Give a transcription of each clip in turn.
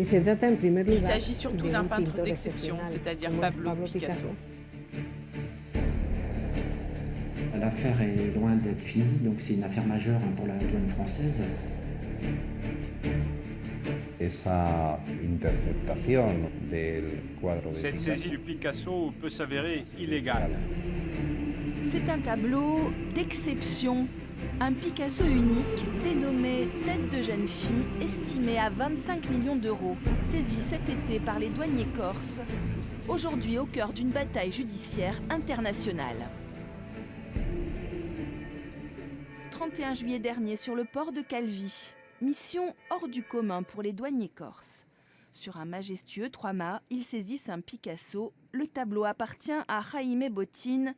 Il s'agit surtout d'un peintre d'exception, c'est-à-dire Pablo Picasso. L'affaire est loin d'être finie, donc c'est une affaire majeure pour la douane française. Cette saisie du Picasso peut s'avérer illégale. C'est un tableau d'exception. Un Picasso unique, dénommé Tête de jeune fille, estimé à 25 millions d'euros, saisi cet été par les douaniers corses, aujourd'hui au cœur d'une bataille judiciaire internationale. 31 juillet dernier sur le port de Calvi, mission hors du commun pour les douaniers corses. Sur un majestueux 3 mâts, ils saisissent un Picasso. Le tableau appartient à Jaime Botín,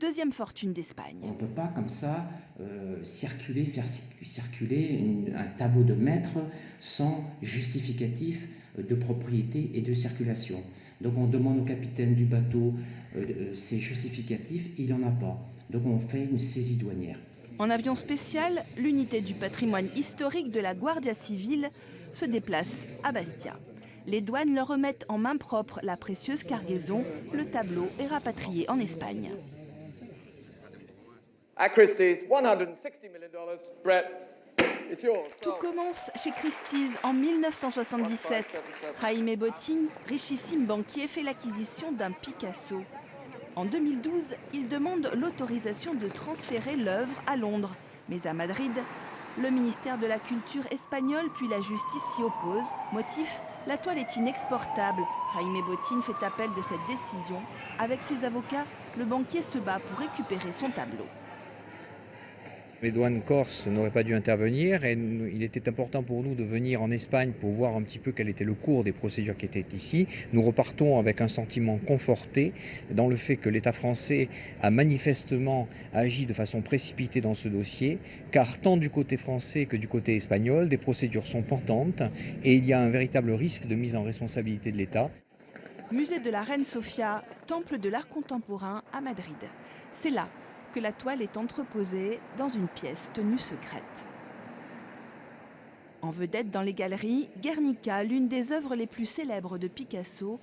deuxième fortune d'Espagne. On ne peut pas comme ça faire circuler un tableau de maître sans justificatif de propriété et de circulation. Donc on demande au capitaine du bateau ces justificatifs, il n'en a pas. Donc on fait une saisie douanière. En avion spécial, l'unité du patrimoine historique de la Guardia Civile se déplace à Bastia. Les douanes leur remettent en main propre la précieuse cargaison. Le tableau est rapatrié en Espagne. At Christie's, $160 million. Brett, it's yours. Tout commence chez Christie's en 1977. Jaime Botín, richissime banquier, fait l'acquisition d'un Picasso. En 2012, il demande l'autorisation de transférer l'œuvre à Londres. Mais à Madrid, le ministère de la Culture espagnol puis la justice s'y opposent. Motif, la toile est inexportable. Jaime Botín fait appel de cette décision. Avec ses avocats, le banquier se bat pour récupérer son tableau. Les douanes corses n'auraient pas dû intervenir et il était important pour nous de venir en Espagne pour voir un petit peu quel était le cours des procédures qui étaient ici. Nous repartons avec un sentiment conforté dans le fait que l'État français a manifestement agi de façon précipitée dans ce dossier, car tant du côté français que du côté espagnol, des procédures sont pendantes et il y a un véritable risque de mise en responsabilité de l'État. Musée de la Reine Sofia, temple de l'art contemporain à Madrid. C'est là que la toile est entreposée dans une pièce tenue secrète. En vedette dans les galeries, Guernica, l'une des œuvres les plus célèbres de Picasso.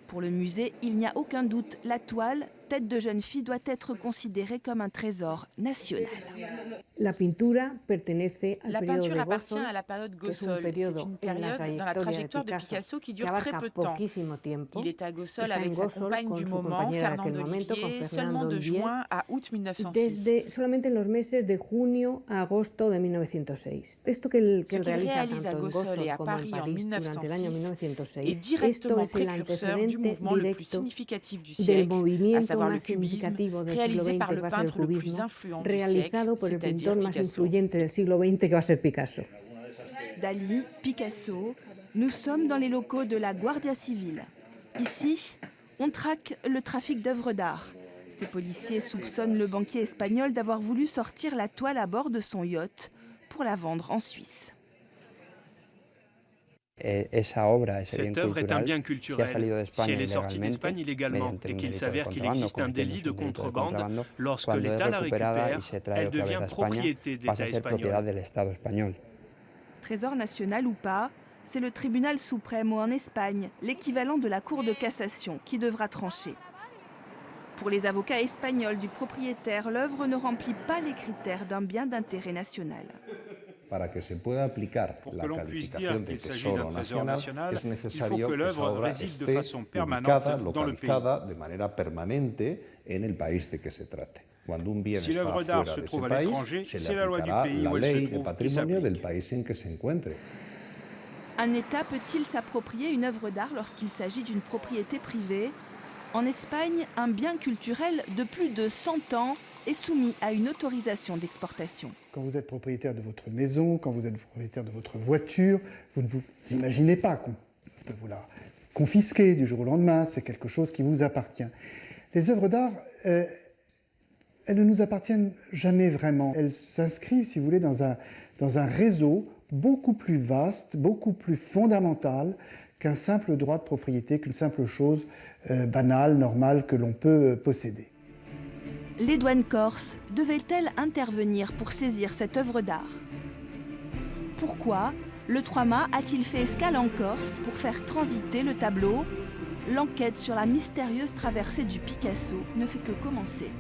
Pour le musée, il n'y a aucun doute, la toile, Tête de jeune fille, doit être considérée comme un trésor national. La peinture appartient à la période Gossol. C'est une période dans la trajectoire de Picasso qui dure très peu de temps. Il est à Gossol avec sa compagne du moment, Fernande Olivier, seulement de juin à août 1906. Ce qu'il réalise à Gossol et à Paris en 1906 est directement précurseur du mouvement le plus significatif du siècle, à savoir le cubisme, réalisé par le peintre le plus influent du siècle, c'est-à-dire Picasso. Dali, Picasso, nous sommes dans les locaux de la Guardia Civile. Ici, on traque le trafic d'œuvres d'art. Ces policiers soupçonnent le banquier espagnol d'avoir voulu sortir la toile à bord de son yacht pour la vendre en Suisse. Cette œuvre est un bien culturel. Si elle est sortie d'Espagne illégalement et qu'il s'avère qu'il existe un délit de contrebande, lorsque l'État la récupère, elle devient propriété de l'État espagnol. Trésor national ou pas, c'est le tribunal suprême en Espagne, l'équivalent de la Cour de cassation, qui devra trancher. Pour les avocats espagnols du propriétaire, l'œuvre ne remplit pas les critères d'un bien d'intérêt national. Pour que l'on puisse dire qu'il s'agit d'un trésor national, il faut que l'œuvre réside de façon permanente dans le pays. Si l'œuvre d'art se trouve à l'étranger, c'est la loi du pays où elle se trouve qui s'applique. Un État peut-il s'approprier une œuvre d'art lorsqu'il s'agit d'une propriété privée? En Espagne, un bien culturel de plus de 100 ans est soumis à une autorisation d'exportation. Quand vous êtes propriétaire de votre maison, quand vous êtes propriétaire de votre voiture, vous ne vous imaginez pas qu'on peut vous la confisquer du jour au lendemain, c'est quelque chose qui vous appartient. Les œuvres d'art, elles ne nous appartiennent jamais vraiment. Elles s'inscrivent, si vous voulez, dans un réseau beaucoup plus vaste, beaucoup plus fondamental qu'un simple droit de propriété, qu'une simple chose banale, normale que l'on peut posséder. Les douanes corses devaient-elles intervenir pour saisir cette œuvre d'art? Pourquoi Le 3 mâts a-t-il fait escale en Corse pour faire transiter le tableau? L'enquête sur la mystérieuse traversée du Picasso ne fait que commencer.